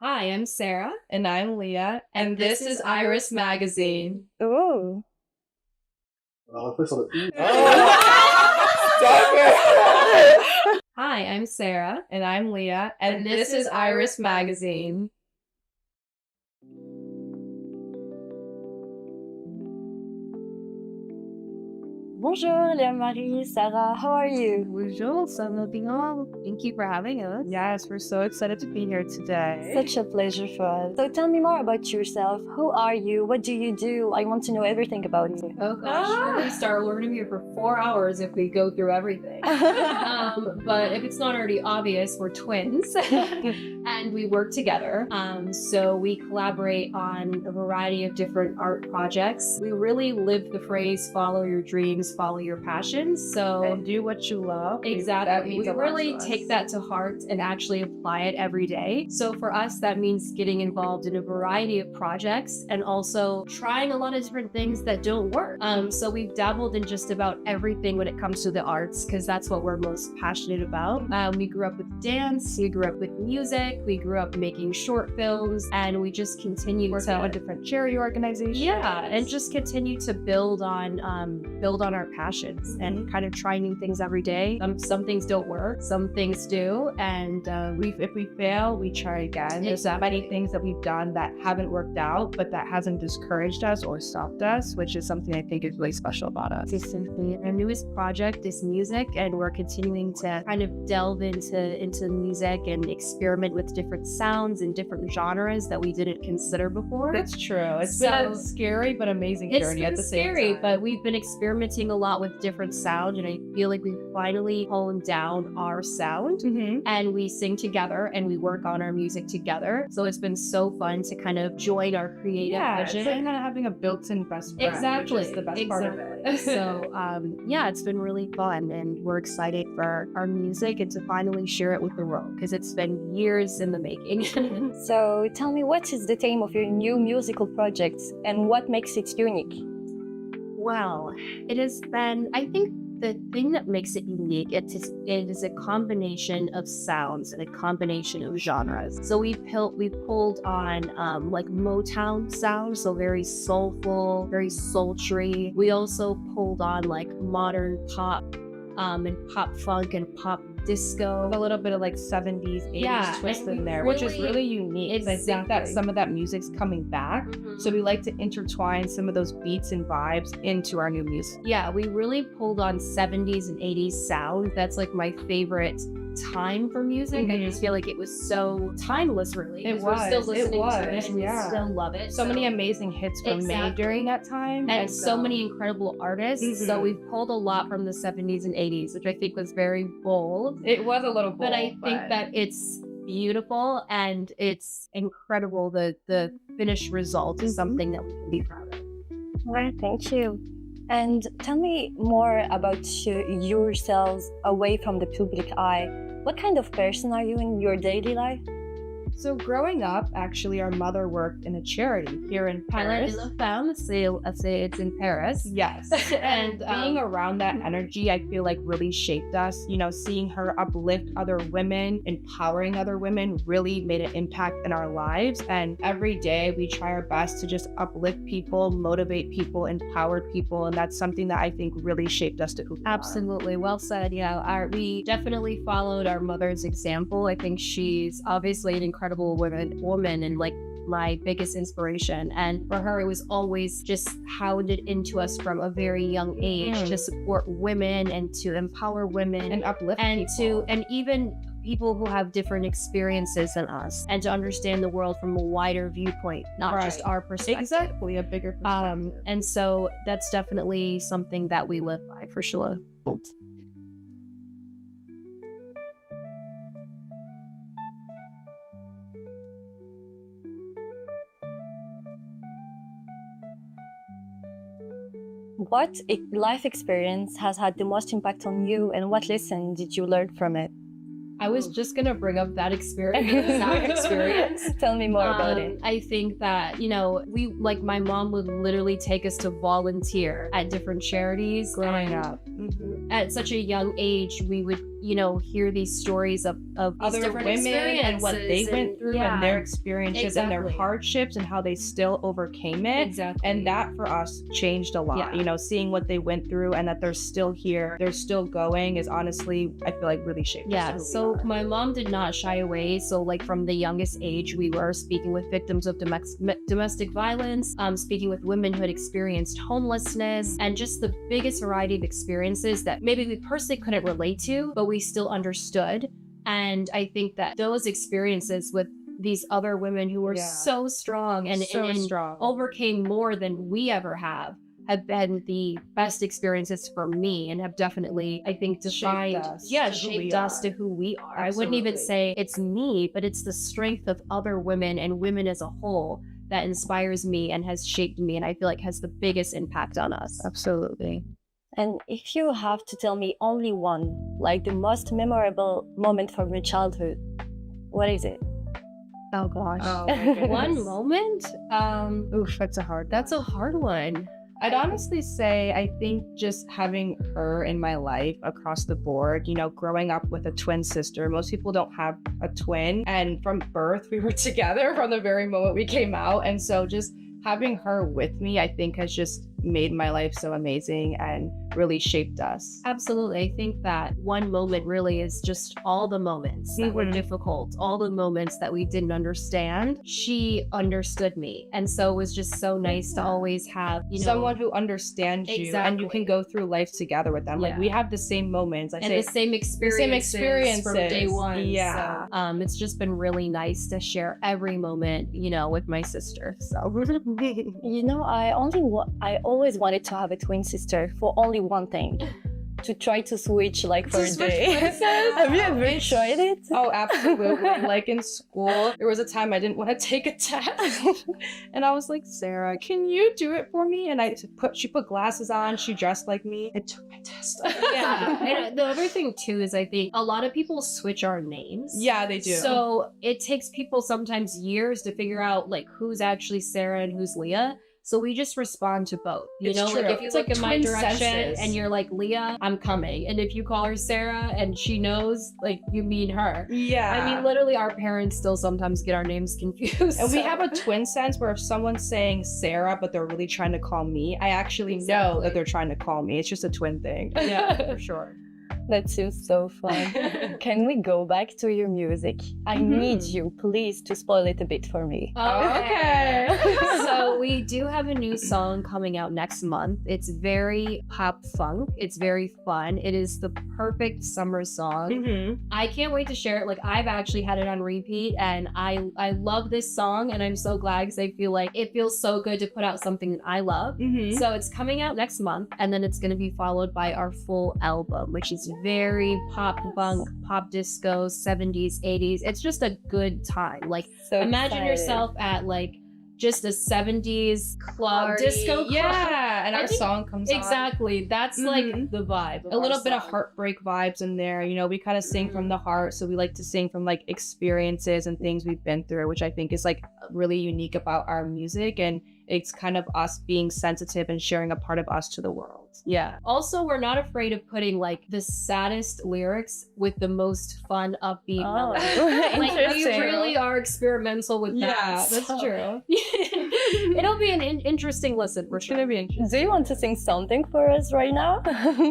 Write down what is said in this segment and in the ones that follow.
Hi, I'm Sarah, And I'm Leah, and this is Iris Magazine. Oh, Alors après, ça aurait pu. Stop it! Hi, I'm Sarah, And I'm Leah, and this is Iris Magazine. bonjour, Léa Marie, Sarah, how are you? Bonjour, ça va bien? Thank you for having us. Yes, we're so excited to be here today. Such a pleasure for us. So tell me more about yourself. Who are you? What do you do? I want to know everything about you. Oh gosh, we start learning here for 4 hours if we go through everything. But if it's not already obvious, we're twins and we work together. So we collaborate on a variety of different art projects. We really live the phrase, follow your dreams, follow your passions. So And do what you love. That exactly. means We a lot really to us. take that to heart and actually apply it every day. So for us, that means getting involved in a variety of projects and also trying a lot of different things that don't work. So we've dabbled in just about everything when it comes to the arts because that's what we're most passionate about. We grew up with dance, we grew up with music, we grew up making short films, and we just continue Work to out with different charity organizations. yeah, and just continue to build on our passions and kind of try new things every day. Some things don't work, some things do, and If we fail, we try again. There's that many things that we've done that haven't worked out, but that hasn't discouraged us or stopped us, which is something I think is really special about us. consistently. Our newest project is music, and we're continuing to kind of delve into music and experiment with different sounds and different genres that we didn't consider before. That's true. It's been a So- scary but amazing It's journey been at the same scary, time. but we've been experimenting a lot with different sound, and I feel like we've finally honed down our sound. Mhm. And we sing together and we work on our music together. So it's been so fun to kind of join our creative Yeah, it's vision. like kind of having a built-in best friend. Exactly. Which is the best part of Exactly. it. So yeah, it's been really fun, and we're excited for our music and to finally share it with the world because it's been years in the making. So tell me, what is the theme of your new musical project and what makes it unique? Well, it has been, I think the thing that makes it unique, it is a combination of sounds and a combination of genres. So we pulled on like Motown sounds, so very soulful, very sultry. We also pulled on like modern pop and pop funk and pop disco. A little bit of like 70s, 80s Yeah, twist and we in there, which is really- really unique. 'Cause I think that Exactly. some of that music's coming back. So we like to intertwine some of those beats and vibes into our new music. Yeah, we really pulled on 70s and 80s sound. That's like my favorite time for music. I just feel like it was so timeless, really. It 'cause We're still was, it listening to it was, and yeah. we still love it. So many amazing hits were made Exactly. during that time. and so many incredible artists. So Mhm. we've pulled a lot from the 70s and 80s, which I think was very bold. It was a little bold, But I think that it's beautiful and it's incredible. The finished result is something that we can be proud of. Well, thank you. And tell me more about yourselves away from the public eye. What kind of person are you in your daily life? So growing up, actually, our mother worked in a charity here in Paris. I say it's in Paris. Yes. And Being around that energy, I feel like really shaped us. You know, seeing her uplift other women, empowering other women really made an impact in our lives. And every day we try our best to just uplift people, motivate people, empower people. And that's something that I think really shaped us to who we are. Absolutely. Well said. Yeah. We definitely followed our mother's example. I think she's obviously an incredible woman and like my biggest inspiration. And for her, it was always just hounded into us from a very young age to support women and to empower women And uplift and people. and even people who have different experiences than us, and to understand the world from a wider viewpoint, not just Right. our perspective. Exactly, a bigger perspective. And so that's definitely something that we live by for sure. What life experience has had the most impact on you and what lesson did you learn from it? I was just gonna bring up that experience. Tell me more about it. I think that, you know, we like my mom would literally take us to volunteer at different charities Growing and up. at such a young age. We would, you know, hear these stories of these Other different women and what they experiences went through yeah, and their experiences and their exactly. hardships and how they still overcame it. Exactly. And that for us changed a lot. Yeah. You know, seeing what they went through and that they're still here, they're still going is honestly, I feel like really shaped us Yeah, to who so we are. my mom did not shy away. So, like, from the youngest age, we were speaking with victims of domestic violence, speaking with women who had experienced homelessness, and just the biggest variety of experiences that maybe we personally couldn't relate to, but we still understood. And I think that those experiences with these other women who were Yeah. so strong and strong. overcame more than we ever have been the best experiences for me and have definitely, I think, defined, us yeah, to who shaped we us are. to who we are. I wouldn't even Absolutely. say it's me, but it's the strength of other women and women as a whole that inspires me and has shaped me, and I feel like has the biggest impact on us. Absolutely. And if you have to tell me only one, like the most memorable moment from your childhood, what is it? Oh gosh. Oh, my goodness. One moment? Oof, that's a hard. That's a hard one. I'd honestly say I think just having her in my life across the board, you know, growing up with a twin sister. Most people don't have a twin, and from birth we were together from the very moment we came out, and so just having her with me, I think, has just made my life so amazing and really shaped us. Absolutely. I think that one moment really is just all the moments that were Mhm. difficult, all the moments that we didn't understand. She understood me. And so it was just so nice to always have, you know, Someone who understands you and you Exactly. can go through life together with them. Like Yeah. we have the same moments. I and say the same experiences from day experiences. one. Yeah. So it's just been really nice to share every moment, you know, with my sister. So You know, I always wanted to have a twin sister for only one thing, to try to switch like for a switch day. places? Have you ever tried it? Oh, absolutely. Like in school, there was a time I didn't want to take a test. And I was like, Sarah, can you do it for me? And she put glasses on, she dressed like me, and took my test. yeah. And the other thing too is I think a lot of people switch our names. Yeah, they do. So it takes people sometimes years to figure out like who's actually Sarah and who's Leah. So we just respond to both. You It's know, true. like if you It's look like in my twin direction senses. and you're like Leah, I'm coming. And if you call her Sarah and she knows, like you mean her. Yeah. I mean, literally, our parents still sometimes get our names confused. And we so- have a twin sense where if someone's saying Sarah, but they're really trying to call me, I actually know Exactly. that they're trying to call me. It's just a twin thing. Yeah, for sure. That seems so fun. Can we go back to your music? I Mhm. need you, please, to spoil it a bit for me. Okay. So we do have a new song coming out next month. It's very pop funk. It's very fun. It is the perfect summer song. Mm-hmm. I can't wait to share it. Like I've actually had it on repeat, and I love this song, and I'm so glad because I feel like it feels so good to put out something that I love. Mm-hmm. So it's coming out next month, and then it's going to be followed by our full album, which is very pop funk, pop disco, 70s, 80s. It's just a good time. Like So imagine excited. yourself at like just a 70s club, Party. disco club. Yeah, and I our think- song comes on. Exactly. That's like Mhm. the vibe. A little bit of heartbreak vibes in there. You know, we kind of sing from the heart, so we like to sing from like experiences and things we've been through, which I think is like really unique about our music, and it's kind of us being sensitive and sharing a part of us to the world. Yeah. Also, we're not afraid of putting like the saddest lyrics with the most fun, upbeat melody. Like we Interesting. really are experimental with that. Yeah, that's So- true. It'll be an interesting listen for It's sure. gonna be interesting. Do you want to sing something for us right now?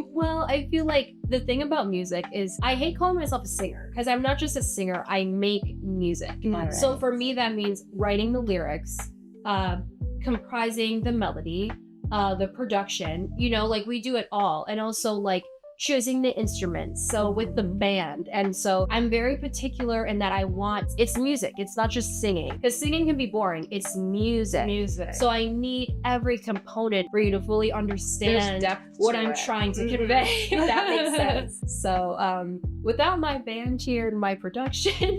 Well, I feel like the thing about music is I hate calling myself a singer because I'm not just a singer, I make music. Alright. So for me, that means writing the lyrics, comprising the melody, the production, you know, like we do it all. And also like choosing the instruments. So with the band. And so I'm very particular in that it's music. It's not just singing, because singing can be boring. It's music. Music. So I need every component for you to fully there's understand depth what to I'm it. trying to Mhm. convey, if that makes sense. So without my band here and my production,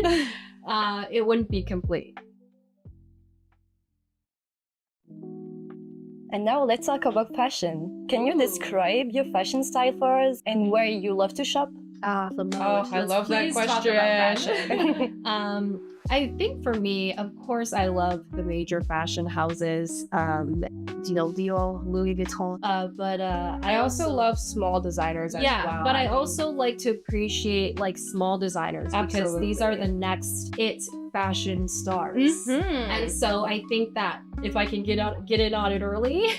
it wouldn't be complete. And now let's talk about fashion. Can you describe your fashion style for us and where you love to shop? I love that question. I think for me, of course, I love the major fashion houses, Dior, Louis Vuitton. But I also love small designers as well. But I also like to appreciate like small designers because these are the next fashion stars. And so I think that if I can get in on it early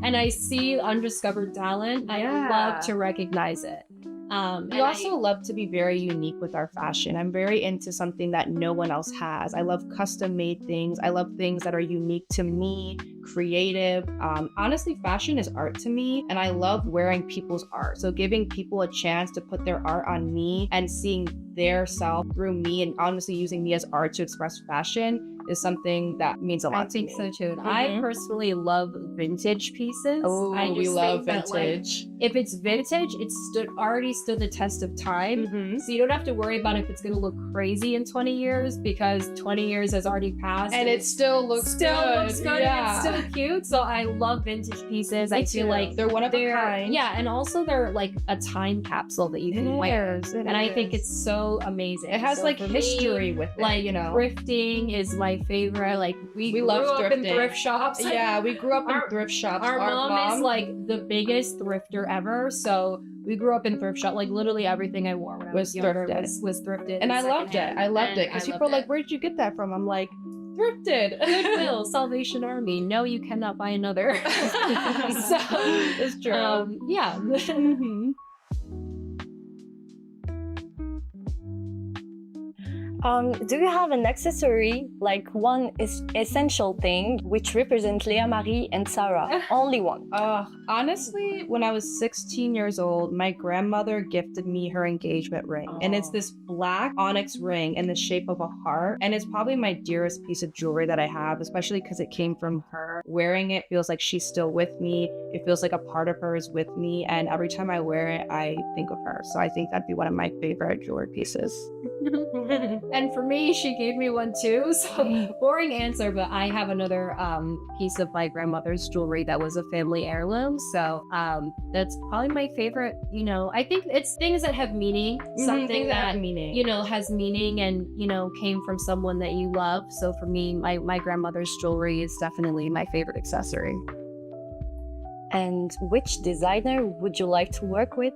and I see undiscovered talent, I love to recognize it. We also love to be very unique with our fashion. I'm very into something that no one else has. I love custom made things. I love things that are unique to me, creative. Honestly, fashion is art to me, and I love wearing people's art. So giving people a chance to put their art on me and seeing their self through me and honestly using me as art to express fashion is something that means a lot to me. I think so too. I personally love vintage pieces. Oh, we love vintage. If it's vintage, it's already stood the test of time. So you don't have to worry about if it's going to look crazy in 20 years because 20 years has already passed. And it still looks good. And it's still cute. So I love vintage pieces. I feel like they're one of a kind. Yeah, and also they're like a time capsule that you can wear. And I think it's so amazing. It has like history with it, like, thrifting is my favorite. Like we love grew up in thrifting. Thrift shops. Yeah, we grew up in thrift shops. Our mom is like the biggest thrifter ever. So we grew up in thrift shop. Like literally everything I wore when I was younger was thrifted. And I loved it. I loved it. Because people are like, where did you get that from? I'm like, thrifted. Goodwill, Salvation Army. No, you cannot buy another. So it's true. Yeah. Do you have an accessory, like one essential thing, which represents Léa Marie and Sarah? Only one. Honestly, when I was 16 years old, my grandmother gifted me her engagement ring. And it's this black onyx ring in the shape of a heart. And it's probably my dearest piece of jewelry that I have, especially because it came from her. Wearing it feels like she's still with me. It feels like a part of her is with me. And every time I wear it, I think of her. So I think that'd be one of my favorite jewelry pieces. And for me, she gave me one too. So boring answer, but I have another piece of my grandmother's jewelry that was a family heirloom. So that's probably my favorite. I think it's things that have meaning, something that meaning, has meaning and came from someone that you love. So for me, my grandmother's jewelry is definitely my favorite accessory. And which designer would you like to work with?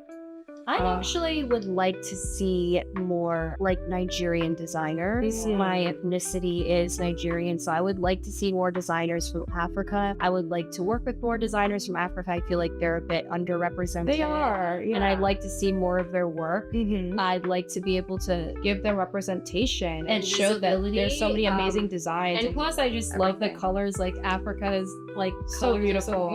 I actually would like to see more like Nigerian designers. My ethnicity is Nigerian, so I would like to see more designers from Africa. I would like to work with more designers from Africa. I feel like they're a bit underrepresented. They are, yeah. And I'd like to see more of their work. I'd like to be able to give them representation and show that there's so many amazing designs. And plus, I just love the colors. Like Africa is like so beautiful,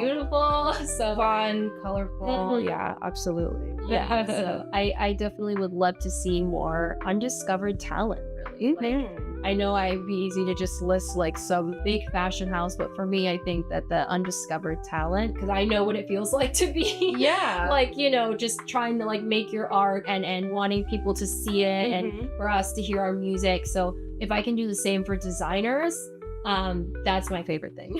so fun, colorful. Yeah, absolutely. Yeah. So I definitely would love to see more undiscovered talent, really. I know I'd be easy to just list like some big fashion house, but for me, I think that the undiscovered talent, because I know what it feels like to be like, just trying to like make your art and wanting people to see it and for us to hear our music. So if I can do the same for designers, that's my favorite thing.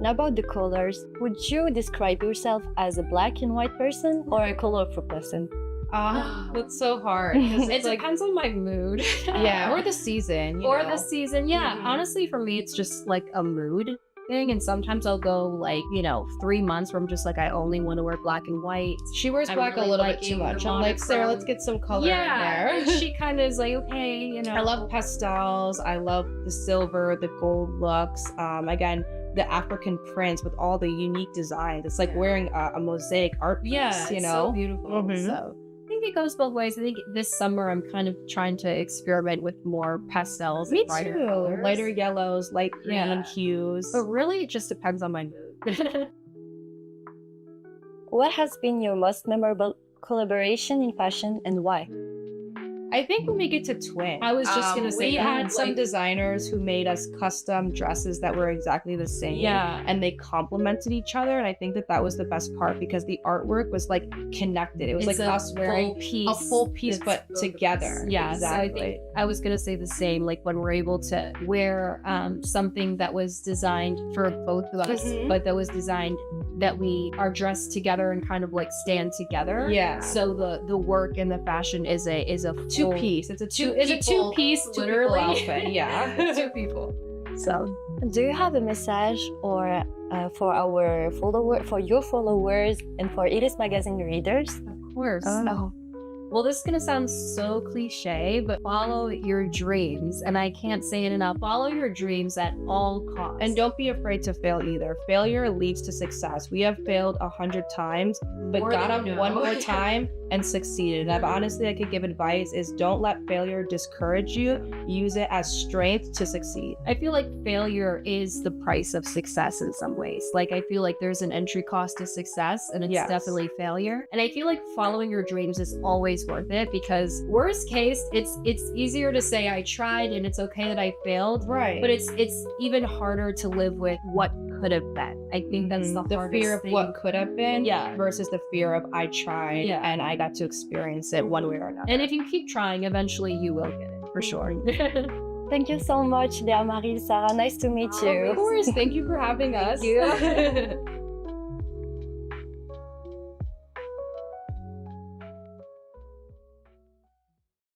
And about the colors, would you describe yourself as a black and white person or a colorful person? That's so hard. It depends on my mood. Or the season. The season, Honestly, for me, it's just like a mood thing. And sometimes I'll go like, 3 months where I'm just like, I only want to wear black and white. She wears black really a little bit too much. I'm like, Sarah, let's get some color in there. And she kind of is like, okay, I love pastels. I love the silver, the gold looks. Again, the African prints with all the unique designs. It's like wearing a mosaic art piece, it's so beautiful. So I think it goes both ways. I think this summer I'm kind of trying to experiment with more pastels. Me too. Colors. Lighter yellows, light green hues. But really, it just depends on my mood. What has been your most memorable collaboration in fashion and why? I think when we get to twin, I was just gonna say we that, had some like- designers who made us custom dresses that were exactly the same. Yeah. And they complemented each other. And I think that that was the best part because the artwork was like connected. It was It's like a us wearing full a full piece, It's but both together. Yeah, exactly. so I think I was gonna say the same. Like when we're able to wear something that was designed for both of us, Mhm. but that was designed that we are dressed together and kind of like stand together. Yeah. So the work and the fashion is a Two full- piece. It's a two people- piece two people literally outfit. Yeah. Two people. So Do you have a message or for our for your followers and for Yris magazine readers? of course. Oh. Well, this is going to sound so cliche, but follow your dreams. And I can't say it enough. Follow your dreams at all costs. And don't be afraid to fail either. Failure leads to success. We have failed 100 times, but More got than up you know. one more time and succeeded. And honestly, I could give advice is don't let failure discourage you. Use it as strength to succeed. I feel like failure is the price of success in some ways. Like I feel like there's an entry cost to success and it's Yes. definitely failure. And I feel like following your dreams is always worth it because worst case, it's easier to say I tried and it's okay that I failed. Right. But it's even harder to live with what could have been. I think that's the hardest fear of thing. what could have been Yeah. versus the fear of I tried Yeah. and I got to experience it one way or another. And if you keep trying, eventually you will get it for sure. Thank you so much, Léa Marie, Sarah. Nice to meet you. Of course, thank you for having us. you.